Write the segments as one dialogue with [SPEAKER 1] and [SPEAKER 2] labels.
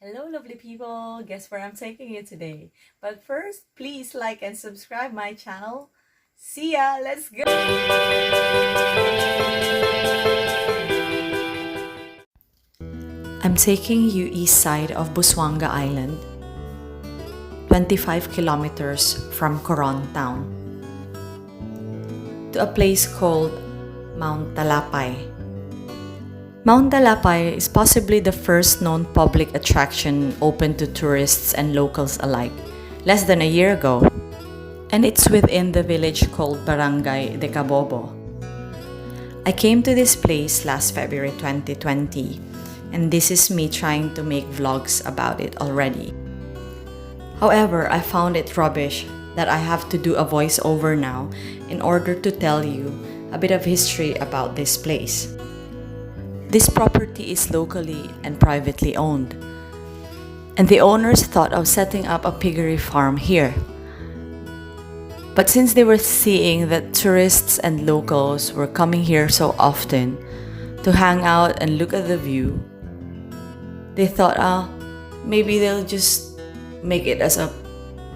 [SPEAKER 1] Hello, lovely people. Guess where I'm taking you today? But first, please like and subscribe my channel. See ya. Let's go. I'm taking you east side of Busuanga Island, 25 kilometers from Coron town, to a place called Mount Talapay. Mount Talapay is possibly the first known public attraction open to tourists and locals alike, less than a year ago. And it's within the village called Barangay Decabobo. I came to this place last February 2020, and this is me trying to make vlogs about it already. However, I found it rubbish that I have to do a voiceover now in order to tell you a bit of history about this place. This property is locally and privately owned, and the owners thought of setting up a piggery farm here. But since they were seeing that tourists and locals were coming here so often to hang out and look at the view, they thought, maybe they'll just make it as a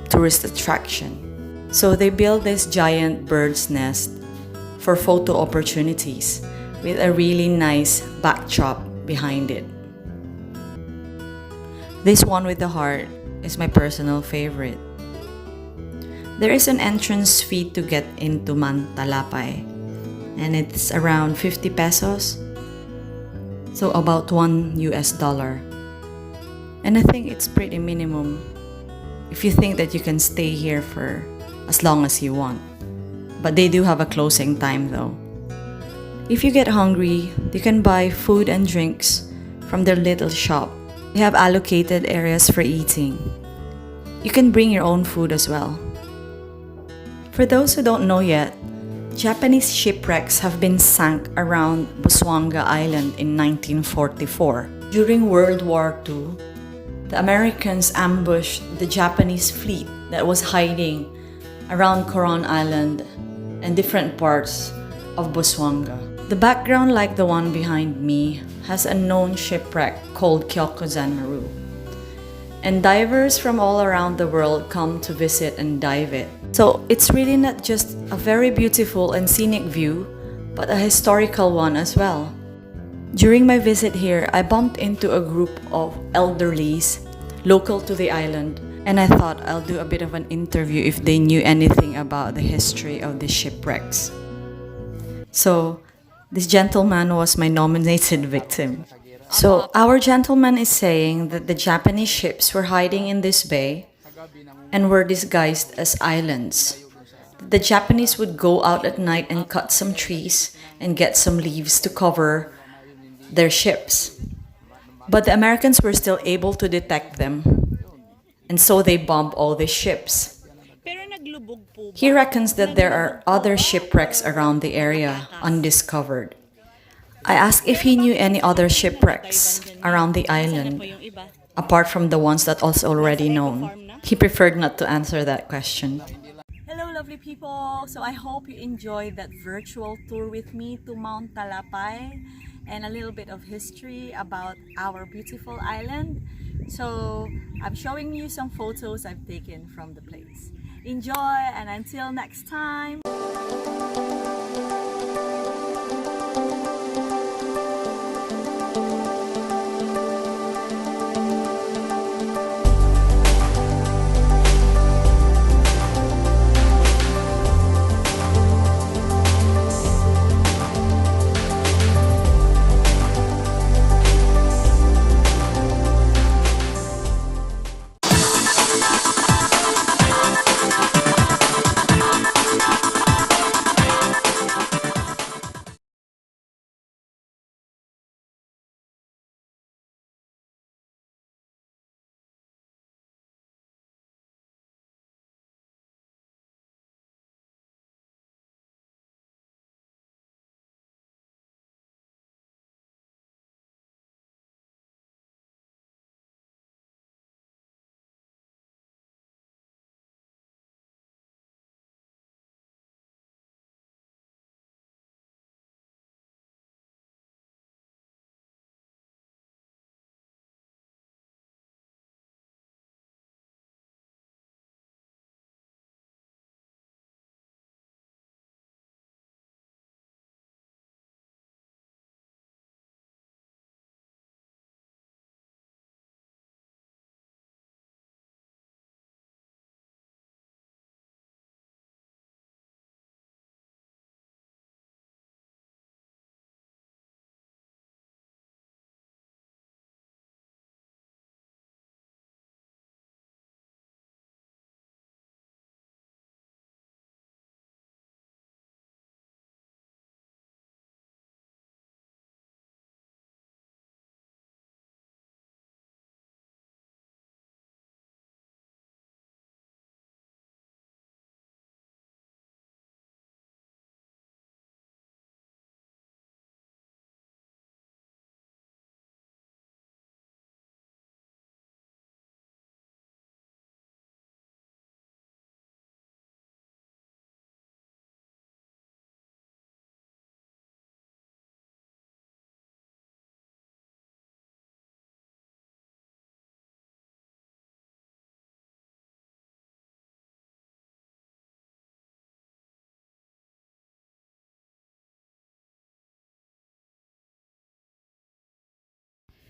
[SPEAKER 1] tourist attraction. So they built this giant bird's nest for photo opportunities, with a really nice backdrop behind it. This one with the heart is my personal favorite. There is an entrance fee to get into Mount Talapay, and it's around 50 pesos, so about $1. And I think it's pretty minimum if you think that you can stay here for as long as you want. But they do have a closing time though. If you get hungry, you can buy food and drinks from their little shop. They have allocated areas for eating. You can bring your own food as well. For those who don't know yet, Japanese shipwrecks have been sunk around Busuanga Island in 1944. During World War II, the Americans ambushed the Japanese fleet that was hiding around Coron Island and different parts of Busuanga. The background, like the one behind me, has a known shipwreck called Kyokozan Maru. And divers from all around the world come to visit and dive it. So it's really not just a very beautiful and scenic view, but a historical one as well. During my visit here, I bumped into a group of elderlies local to the island, and I thought I'll do a bit of an interview if they knew anything about the history of the shipwrecks. So this gentleman was my nominated victim. So our gentleman is saying that the Japanese ships were hiding in this bay and were disguised as islands. The Japanese would go out at night and cut some trees and get some leaves to cover their ships. But the Americans were still able to detect them, and so they bombed all the ships. He reckons that there are other shipwrecks around the area undiscovered. I asked if he knew any other shipwrecks around the island, apart from the ones that also already known. He preferred not to answer that question. Hello, lovely people! So I hope you enjoyed that virtual tour with me to Mount Talapay and a little bit of history about our beautiful island. So I'm showing you some photos I've taken from the place. Enjoy, and until next time!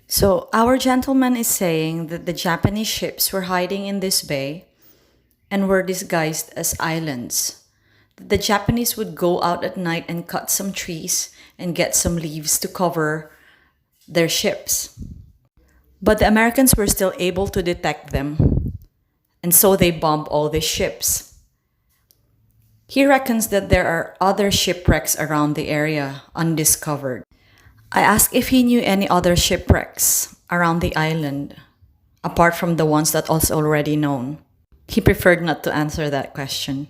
[SPEAKER 1] So, our gentleman is saying that the Japanese ships were hiding in this bay and were disguised as islands. The Japanese would go out at night and cut some trees and get some leaves to cover their ships. But the Americans were still able to detect them, and so they bombed all the ships. He reckons that there are other shipwrecks around the area undiscovered. I asked if he knew any other shipwrecks around the island, apart from the ones that was already known. He preferred not to answer that question.